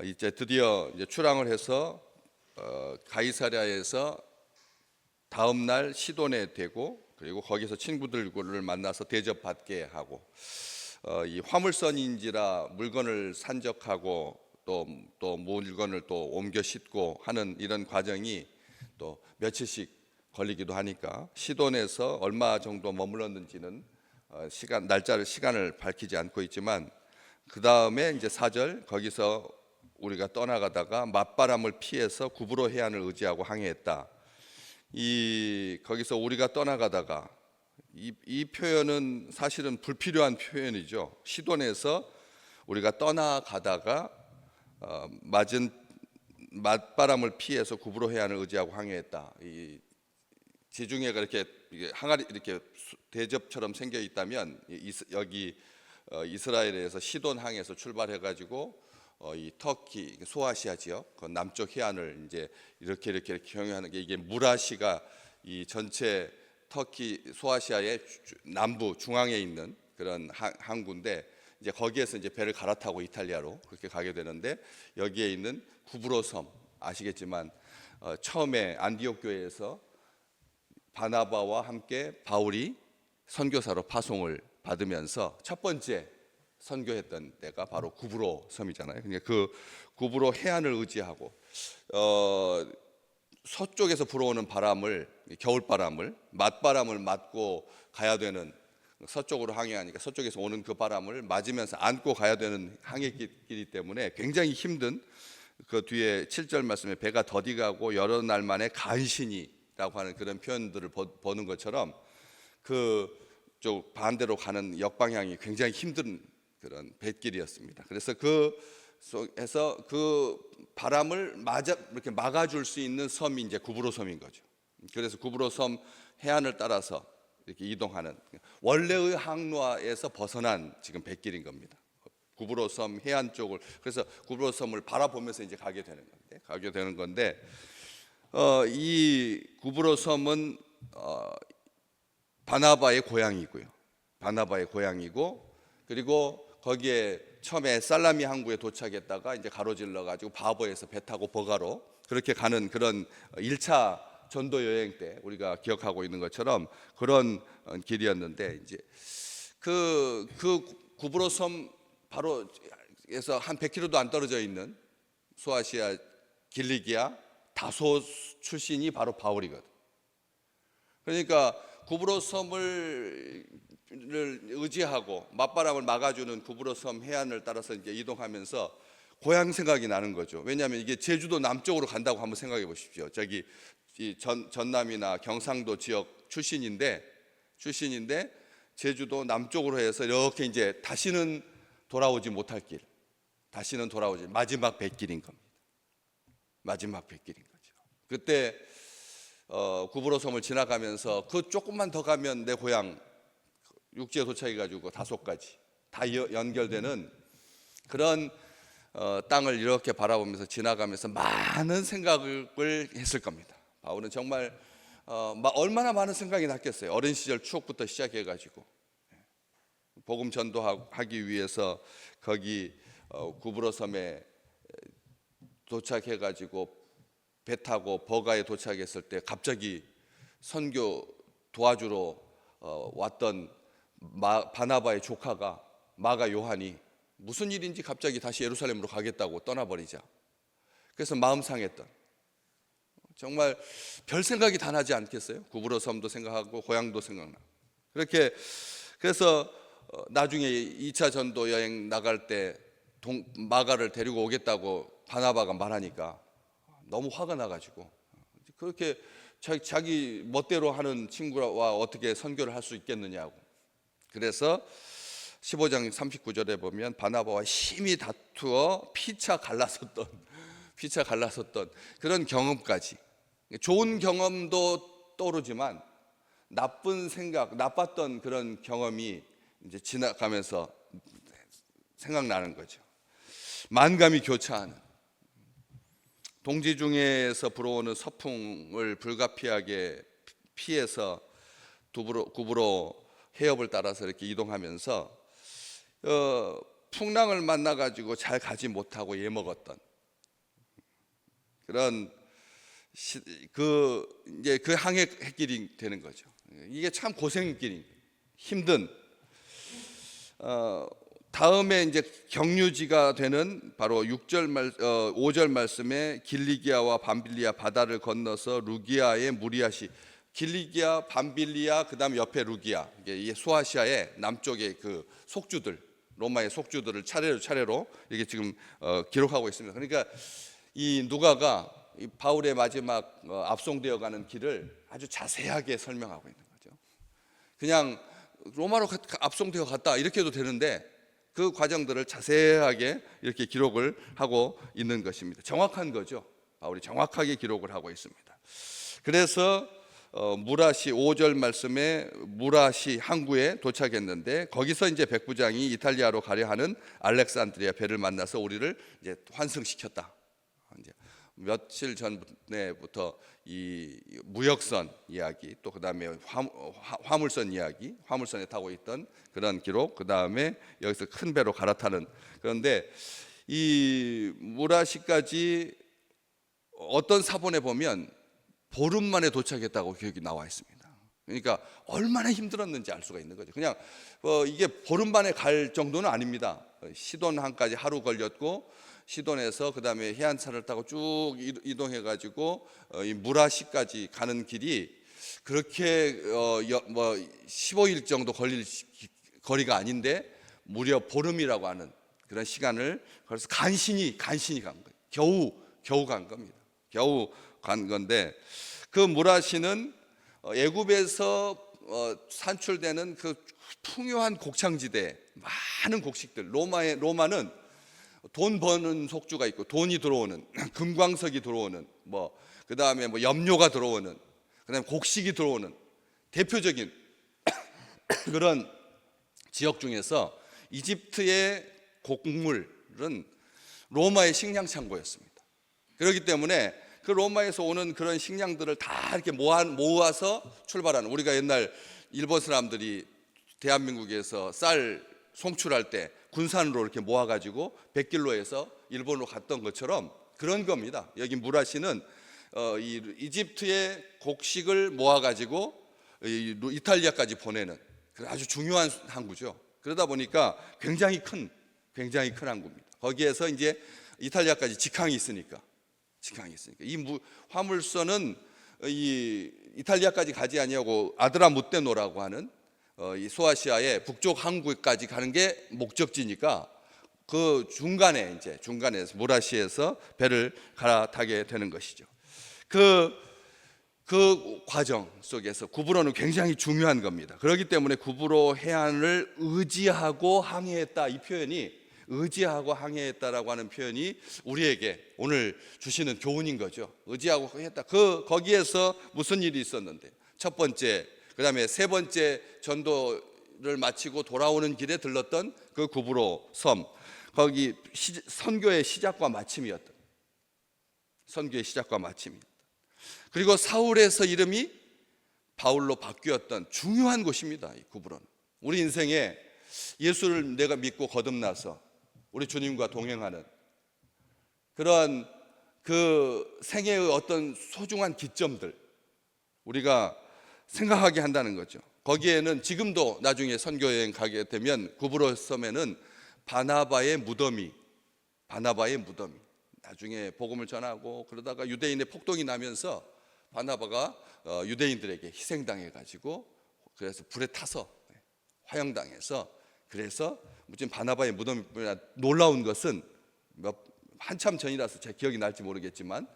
이제 드디어 이제 출항을 해서 가이사랴에서 다음 날 시돈에 되고, 그리고 거기서 친구들을 만나서 대접받게 하고, 이 화물선인지라 물건을 산적하고 또 물건을 또 옮겨 싣고 하는 이런 과정이 또 며칠씩 걸리기도 하니까 시돈에서 얼마 정도 머물렀는지는 시간을 밝히지 않고 있지만, 그 다음에 이제 4절, 거기서 우리가 떠나가다가 맞바람을 피해서 구브로 해안을 의지하고 항해했다. 거기서 우리가 떠나가다가, 이 표현은 사실은 불필요한 표현이죠. 시돈에서 우리가 떠나가다가 맞은 맞바람을 피해서 구브로 해안을 의지하고 항해했다. 이 지중해가 이렇게 항아리 이렇게 대접처럼 생겨 있다면, 여기 이스라엘에서 시돈 항에서 출발해 가지고 이 터키 소아시아 지역 그 남쪽 해안을 이제 이렇게 경유하는 게, 이게 무라시가 이 전체 터키 소아시아의 남부 중앙에 있는 그런 항구인데, 이제 거기에서 이제 배를 갈아타고 이탈리아로 그렇게 가게 되는데, 여기에 있는 구브로 섬 아시겠지만 처음에 안디옥 교회에서 바나바와 함께 바울이 선교사로 파송을 받으면서 첫 번째 선교했던 데가 바로 구브로 섬이잖아요. 그러니까 그 구브로 해안을 의지하고 서쪽에서 불어오는 바람을, 겨울바람을, 맞바람을 맞고 가야 되는, 서쪽으로 항해하니까 서쪽에서 오는 그 바람을 맞으면서 안고 가야 되는 항해길이기 때문에 굉장히 힘든, 그 뒤에 7절 말씀에 배가 더디가고 여러 날 만에 간신히라고 하는 그런 표현들을 보는 것처럼, 그쪽 반대로 가는 역방향이 굉장히 힘든 그런 뱃길이었습니다. 그래서 그 속에서 그 바람을 이렇게 막아줄 수 있는 섬이 이제 구브로 섬인 거죠. 그래서 구브로 섬 해안을 따라서 이렇게 이동하는, 원래의 항로에서 벗어난 지금 뱃길인 겁니다. 구브로 섬 해안 쪽을, 그래서 구브로 섬을 바라보면서 이제 가게 되는 건데, 이 구브로 섬은 바나바의 고향이고, 그리고 거기에 처음에 살라미 항구에 도착했다가 이제 가로질러 가지고 바보에서 배 타고 버가로 그렇게 가는 그런 1차 전도 여행 때 우리가 기억하고 있는 것처럼 그런 길이었는데, 이제 그 구브로 섬 바로에서 한 100km도 안 떨어져 있는 소아시아 길리기아 다소 출신이 바로 바울이거든. 그러니까 구브로 섬을 의지하고 맞바람을 막아주는 구브로 섬 해안을 따라서 이제 이동하면서 고향 생각이 나는 거죠. 왜냐하면 이게 제주도 남쪽으로 간다고 한번 생각해 보십시오. 저기 전남이나 경상도 지역 출신인데 제주도 남쪽으로 해서 이렇게 이제 다시는 돌아오지 못할 길, 마지막 뱃길인 겁니다. 마지막 뱃길인 거죠. 그때 구브로 섬을 지나가면서 그 조금만 더 가면 내 고향 육지에 도착해가지고 다소까지 다 연결되는 그런 땅을 이렇게 바라보면서 지나가면서 많은 생각을 했을 겁니다. 바울은 정말 얼마나 많은 생각이 났겠어요. 어린 시절 추억부터 시작해가지고 복음 전도하기 위해서 거기 구브로 섬에 도착해가지고 배 타고 버가에 도착했을 때 갑자기 선교 도와주러 왔던 바나바의 조카가 마가 요한이 무슨 일인지 갑자기 다시 예루살렘으로 가겠다고 떠나버리자. 그래서 마음 상했던, 정말 별 생각이 다 나지 않겠어요? 구브로 섬도 생각하고 고향도 생각나고. 그래서 나중에 2차 전도 여행 나갈 때 마가를 데리고 오겠다고 바나바가 말하니까 너무 화가 나가지고, 그렇게 자기 멋대로 하는 친구와 어떻게 선교를 할 수 있겠느냐고. 그래서 15장 39절에 보면 바나바와 심히 다투어 피차 갈라섰던 그런 경험까지, 좋은 경험도 떠오르지만 나빴던 그런 경험이 이제 지나가면서 생각나는 거죠. 만감이 교차하는, 동지중해에서 불어오는 서풍을 불가피하게 피해서 구브로 해협을 따라서 이렇게 이동하면서 풍랑을 만나 가지고 잘 가지 못하고 예먹었던 그런 이제 그 항해길이 되는 거죠. 이게 참 고생길이 힘든 다음에 이제 경유지가 되는 바로 5절 말씀에 길리기아와 밤빌리아 바다를 건너서 루기아의 무리아시, 길리기아, 밤빌리아, 그다음 옆에 루기아, 이게 소아시아의 남쪽의 그 속주들, 로마의 속주들을 차례로 이게 지금 기록하고 있습니다. 그러니까 이 누가가 이 바울의 마지막 압송되어 가는 길을 아주 자세하게 설명하고 있는 거죠. 그냥 로마로 압송되어 갔다 이렇게 해도 되는데 그 과정들을 자세하게 이렇게 기록을 하고 있는 것입니다. 정확한 거죠. 바울이 정확하게 기록을 하고 있습니다. 그래서 무라시 5절 말씀에 무라시 항구에 도착했는데 거기서 이제 백부장이 이탈리아로 가려 하는 알렉산드리아 배를 만나서 우리를 이제 환승시켰다. 이제 며칠 전부터 이 무역선 이야기, 또 그다음에 화물선 이야기, 화물선에 타고 있던 그런 기록, 그다음에 여기서 큰 배로 갈아타는. 그런데 이 무라시까지 어떤 사본에 보면 보름 만에 도착했다고 기록이 나와 있습니다. 그러니까 얼마나 힘들었는지 알 수가 있는 거죠. 그냥 이게 보름 만에 갈 정도는 아닙니다. 시돈항까지 하루 걸렸고 시돈에서 그다음에 해안차를 타고 쭉 이동해 가지고 이 무라시까지 가는 길이 그렇게 15일 정도 걸릴 거리가 아닌데 무려 보름이라고 하는 그런 시간을 그래서 간신히 간 거예요. 겨우 간 겁니다. 겨우 간 건데 그 무라시는 애굽에서 산출되는 그 풍요한 곡창지대, 많은 곡식들. 로마는 돈 버는 속주가 있고 돈이 들어오는 금광석이 들어오는 그다음에 염료가 들어오는 그다음에 곡식이 들어오는 대표적인 그런 지역 중에서 이집트의 곡물은 로마의 식량 창고였습니다. 그렇기 때문에 그 로마에서 오는 그런 식량들을 다 이렇게 모아서 출발하는, 우리가 옛날 일본 사람들이 대한민국에서 쌀 송출할 때 군산으로 이렇게 모아가지고 백길로에서 일본으로 갔던 것처럼 그런 겁니다. 여기 무라시는 이집트의 곡식을 모아가지고 이탈리아까지 보내는 아주 중요한 항구죠. 그러다 보니까 굉장히 큰 항구입니다. 거기에서 이제 이탈리아까지 직항이 있으니까 이 화물선은 이 이탈리아까지 가지 아니하고 아드라무테노라고 하는 이 소아시아의 북쪽 항구까지 가는 게 목적지니까 그 중간에서 무라시에서 배를 갈아타게 되는 것이죠. 그 과정 속에서 구브로는 굉장히 중요한 겁니다. 그렇기 때문에 구브로 해안을 의지하고 항해했다, 이 표현이 의지하고 항해했다라고 하는 표현이 우리에게 오늘 주시는 교훈인 거죠. 의지하고 했다. 거기에서 무슨 일이 있었는데, 첫 번째, 그다음에 세 번째 전도를 마치고 돌아오는 길에 들렀던 그 구브로 섬, 거기 선교의 시작과 마침이었던. 그리고 사울에서 이름이 바울로 바뀌었던 중요한 곳입니다. 이 구브로는 우리 인생에 예수를 내가 믿고 거듭나서 우리 주님과 동행하는 그런 그 생애의 어떤 소중한 기점들 우리가 생각하게 한다는 거죠. 거기에는 지금도 나중에 선교여행 가게 되면 구브로 섬에는 바나바의 무덤이 나중에 복음을 전하고 그러다가 유대인의 폭동이 나면서 바나바가 유대인들에게 희생당해 가지고 그래서 불에 타서 화형당해서, 그래서 지금 바나바의 무덤이 놀라운 것은 한참 전이라서 제 기억이 날지 모르겠지만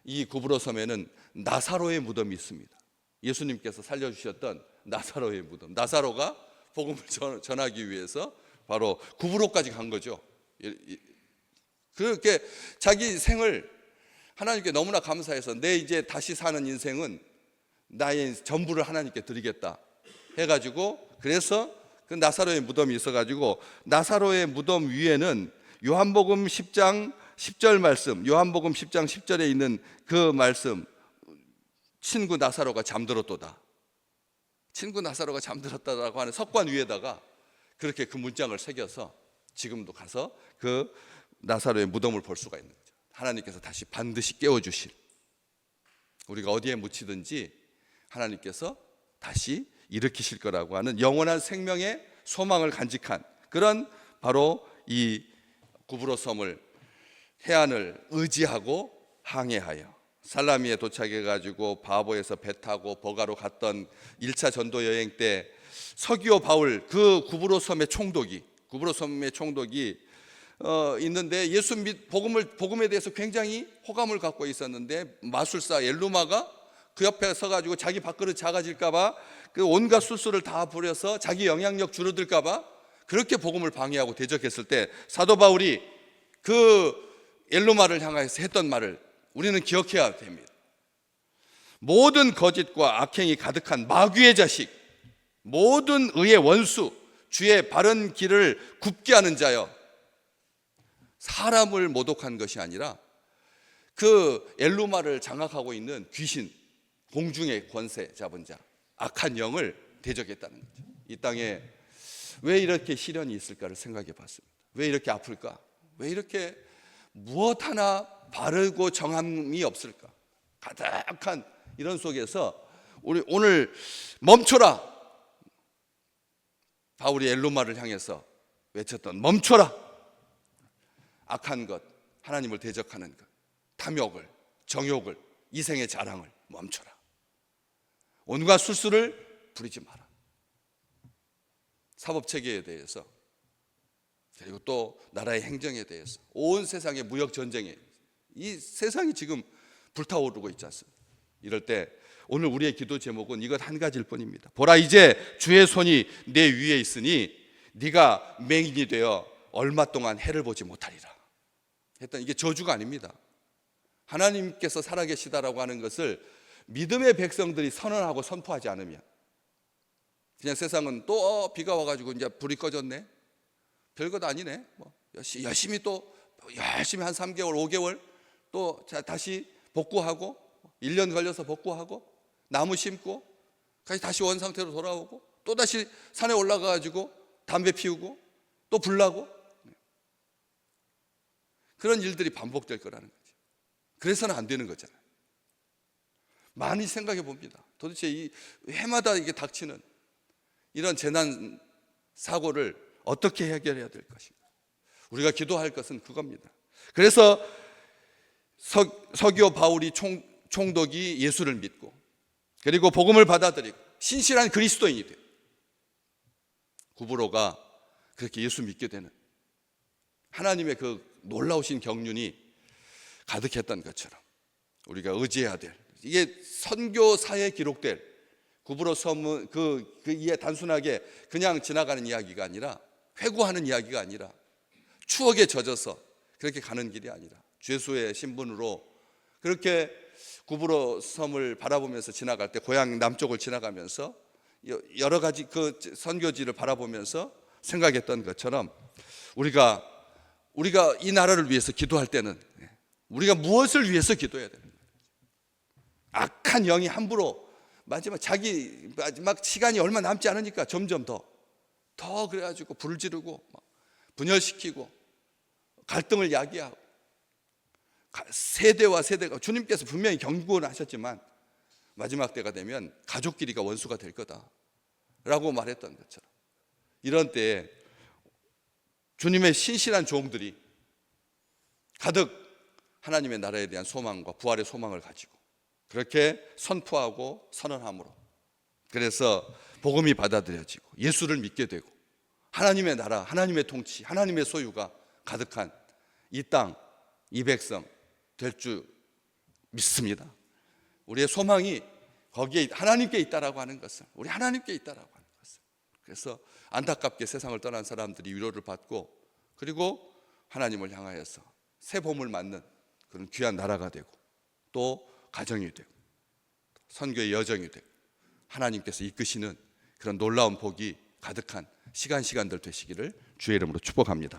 이 구브로 섬에는 나사로의 무덤이 있습니다. 예수님께서 살려주셨던 나사로의 무덤. 나사로가 복음을 전하기 위해서 바로 구브로까지 간 거죠. 그렇게 자기 생을 하나님께 너무나 감사해서 내 이제 다시 사는 인생은 나의 전부를 하나님께 드리겠다 해가지고, 그래서 그 나사로의 무덤이 있어가지고 나사로의 무덤 위에는 요한복음 10장 10절 말씀, 요한복음 10장 10절에 있는 그 말씀, 친구 나사로가 잠들었다고 하는 석관 위에다가 그렇게 그 문장을 새겨서 지금도 가서 그 나사로의 무덤을 볼 수가 있는 거죠. 하나님께서 다시 반드시 깨워주실, 우리가 어디에 묻히든지 하나님께서 다시 일으키실 거라고 하는 영원한 생명의 소망을 간직한 그런 바로 이 구브로 섬을, 해안을 의지하고 항해하여 살라미에 도착해가지고 바보에서 배 타고 버가로 갔던 1차 전도 여행 때 서기오 바울, 그 구브로 섬의 총독이 있는데 예수 복음에 대해서 굉장히 호감을 갖고 있었는데 마술사 엘루마가 그 옆에 서가지고 자기 밥그릇 작아질까봐 그 온갖 술수를 다 부려서 자기 영향력 줄어들까봐 그렇게 복음을 방해하고 대적했을 때 사도 바울이 그 엘루마를 향해서 했던 말을 우리는 기억해야 됩니다. 모든 거짓과 악행이 가득한 마귀의 자식, 모든 의의 원수, 주의 바른 길을 굽게 하는 자여, 사람을 모독한 것이 아니라 그 엘루마를 장악하고 있는 귀신, 공중의 권세 잡은 자, 악한 영을 대적했다는 거죠. 이 땅에 왜 이렇게 시련이 있을까를 생각해 봤습니다. 왜 이렇게 아플까? 왜 이렇게 무엇 하나 바르고 정함이 없을까? 가득한 이런 속에서 우리 오늘 멈춰라! 바울이 엘루마를 향해서 외쳤던 멈춰라! 악한 것, 하나님을 대적하는 것, 탐욕을, 정욕을, 이생의 자랑을 멈춰라. 온갖 술수를 부리지 마라. 사법체계에 대해서, 그리고 또 나라의 행정에 대해서, 온 세상의 무역 전쟁에, 이 세상이 지금 불타오르고 있지 않습니까? 이럴 때 오늘 우리의 기도 제목은 이것 한 가지일 뿐입니다. 보라, 이제 주의 손이 내 위에 있으니 네가 맹인이 되어 얼마 동안 해를 보지 못하리라 했던, 이게 저주가 아닙니다. 하나님께서 살아계시다라고 하는 것을 믿음의 백성들이 선언하고 선포하지 않으면 그냥 세상은 또 비가 와가지고 이제 불이 꺼졌네, 별것 아니네, 뭐 열심히 한 3개월 5개월 또 다시 복구하고 1년 걸려서 복구하고 나무 심고 다시 원상태로 돌아오고 또 다시 산에 올라가가지고 담배 피우고 또 불 나고, 그런 일들이 반복될 거라는 거죠. 그래서는 안 되는 거잖아요. 많이 생각해 봅니다. 도대체 이 해마다 이게 닥치는 이런 재난 사고를 어떻게 해결해야 될 것인가? 우리가 기도할 것은 그겁니다. 그래서 서기오 바울이 총독이 예수를 믿고 그리고 복음을 받아들이고 신실한 그리스도인이 돼요. 구브로가 그렇게 예수 믿게 되는 하나님의 그 놀라우신 경륜이 가득했던 것처럼 우리가 의지해야 될, 이게 선교사에 기록될 구브로 섬은 이게 단순하게 그냥 지나가는 이야기가 아니라, 회고하는 이야기가 아니라, 추억에 젖어서 그렇게 가는 길이 아니라 죄수의 신분으로 그렇게 구브로 섬을 바라보면서 지나갈 때, 고향 남쪽을 지나가면서 여러 가지 그 선교지를 바라보면서 생각했던 것처럼 우리가 이 나라를 위해서 기도할 때는 우리가 무엇을 위해서 기도해야 되는 거예요? 악한 영이 함부로 마지막 시간이 얼마 남지 않으니까 점점 더 그래가지고 불을 지르고 분열시키고 갈등을 야기하고, 세대와 세대가, 주님께서 분명히 경고는 하셨지만 마지막 때가 되면 가족끼리가 원수가 될 거다라고 말했던 것처럼, 이런 때에 주님의 신실한 종들이 가득 하나님의 나라에 대한 소망과 부활의 소망을 가지고 그렇게 선포하고 선언함으로, 그래서 복음이 받아들여지고 예수를 믿게 되고 하나님의 나라, 하나님의 통치, 하나님의 소유가 가득한 이 땅, 이 백성 될 줄 믿습니다. 우리의 소망이 거기에 하나님께 있다라고 하는 것은, 우리 하나님께 있다라고 하는 것은, 그래서 안타깝게 세상을 떠난 사람들이 위로를 받고 그리고 하나님을 향하여서 새 봄을 맞는 그런 귀한 나라가 되고 또 가정이 되고 선교의 여정이 되고 하나님께서 이끄시는 그런 놀라운 복이 가득한 시간들 되시기를 주의 이름으로 축복합니다.